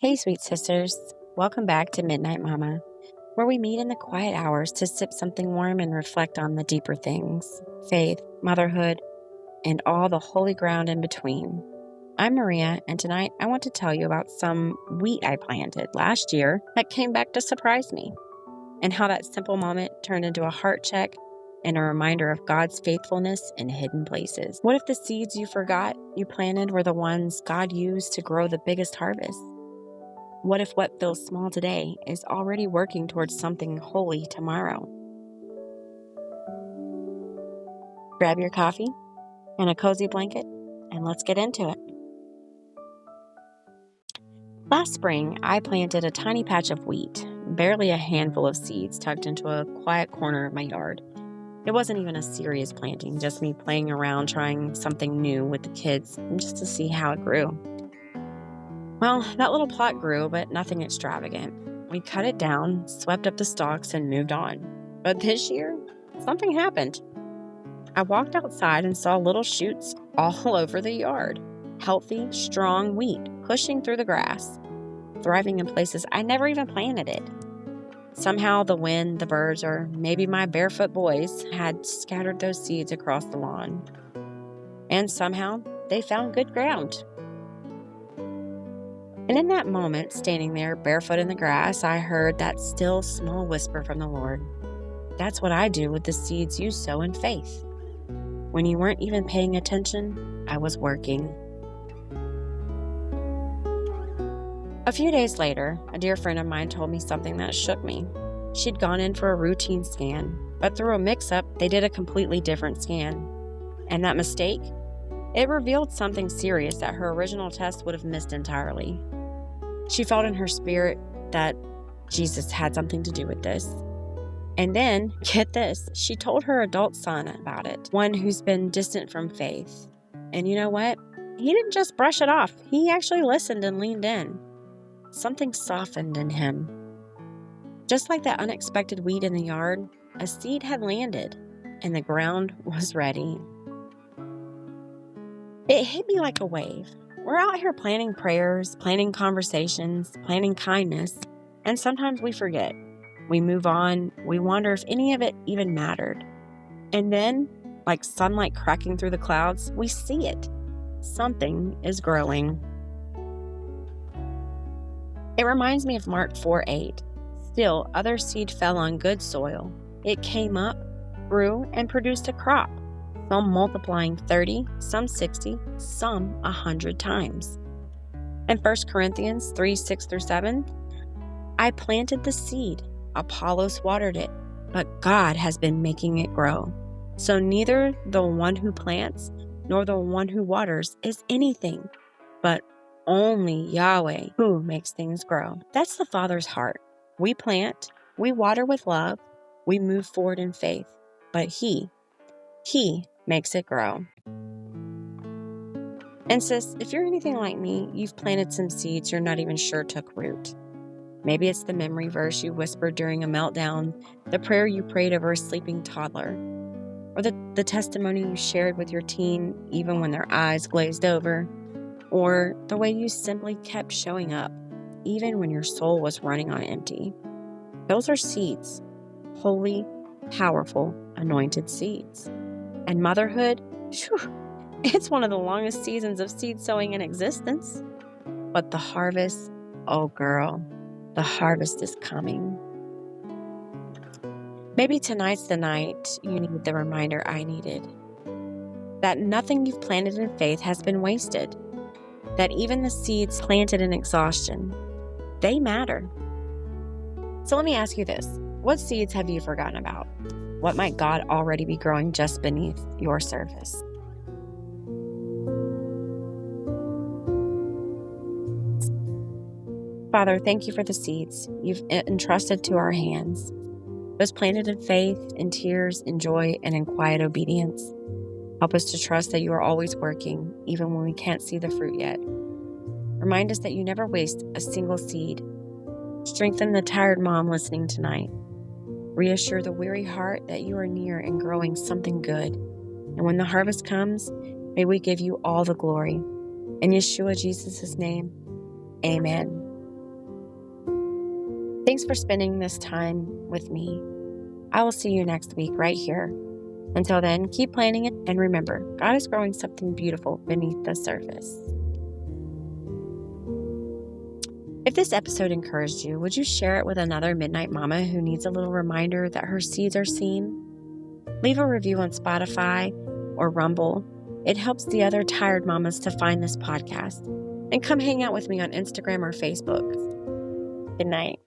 Hey, sweet sisters. Welcome back to Midnight Momma, where we meet in the quiet hours to sip something warm and reflect on the deeper things faith, motherhood, and all the holy ground in between. I'm Maria, and tonight I want to tell you about some wheat I planted last year that came back to surprise me, and how that simple moment turned into a heart check and a reminder of God's faithfulness in hidden places. What if the seeds you forgot you planted were the ones God used to grow the biggest harvest? What if what feels small today is already working towards something holy tomorrow? Grab your coffee and a cozy blanket, and let's get into it. Last spring, I planted a tiny patch of wheat, barely a handful of seeds tucked into a quiet corner of my yard. It wasn't even a serious planting, just me playing around trying something new with the kids just to see how it grew. Well, that little plot grew, but nothing extravagant. We cut it down, swept up the stalks, and moved on. But this year, something happened. I walked outside and saw little shoots all over the yard. Healthy, strong wheat pushing through the grass, thriving in places I never even planted it. Somehow the wind, the birds, or maybe my barefoot boys had scattered those seeds across the lawn. And somehow they found good ground. And in that moment, standing there barefoot in the grass, I heard that still small whisper from the Lord. That's what I do with the seeds you sow in faith. When you weren't even paying attention, I was working. A few days later, a dear friend of mine told me something that shook me. She'd gone in for a routine scan, but through a mix-up, they did a completely different scan. And that mistake? It revealed something serious that her original test would have missed entirely. She felt in her spirit that Jesus had something to do with this. And then, get this, she told her adult son about it, one who's been distant from faith. And you know what? He didn't just brush it off. He actually listened and leaned in. Something softened in him. Just like that unexpected weed in the yard, a seed had landed, and the ground was ready. It hit me like a wave. We're out here planning prayers, planning conversations, planning kindness, and sometimes we forget. We move on. We wonder if any of it even mattered. And then, like sunlight cracking through the clouds, we see it. Something is growing. It reminds me of Mark 4:8. Still, other seed fell on good soil. It came up, grew, and produced a crop. Some multiplying 30, some 60, some 100 times. In 1 Corinthians 3:6-7, I planted the seed, Apollos watered it, but God has been making it grow. So neither the one who plants nor the one who waters is anything, but only Yahweh who makes things grow. That's the Father's heart. We plant, we water with love, we move forward in faith, but He makes it grow. And sis, if you're anything like me, you've planted some seeds you're not even sure took root. Maybe it's the memory verse you whispered during a meltdown, the prayer you prayed over a sleeping toddler, or the testimony you shared with your teen even when their eyes glazed over, or the way you simply kept showing up even when your soul was running on empty. Those are seeds, holy, powerful, anointed seeds. And motherhood, it's one of the longest seasons of seed sowing in existence. But the harvest, oh girl, the harvest is coming. Maybe tonight's the night you need the reminder I needed. That nothing you've planted in faith has been wasted. That even the seeds planted in exhaustion, they matter. So let me ask you this. What seeds have you forgotten about? What might God already be growing just beneath your surface? Father, thank you for the seeds you've entrusted to our hands. Those planted in faith, in tears, in joy, and in quiet obedience. Help us to trust that you are always working, even when we can't see the fruit yet. Remind us that you never waste a single seed. Strengthen the tired mom listening tonight. Reassure the weary heart that you are near and growing something good. And when the harvest comes, may we give you all the glory. In Yeshua Jesus' name, amen. Thanks for spending this time with me. I will see you next week right here. Until then, keep planning it, and remember, God is growing something beautiful beneath the surface. If this episode encouraged you, would you share it with another Midnight Mama who needs a little reminder that her seeds are seen? Leave a review on Spotify or Rumble. It helps the other tired mamas to find this podcast. And come hang out with me on Instagram or Facebook. Good night.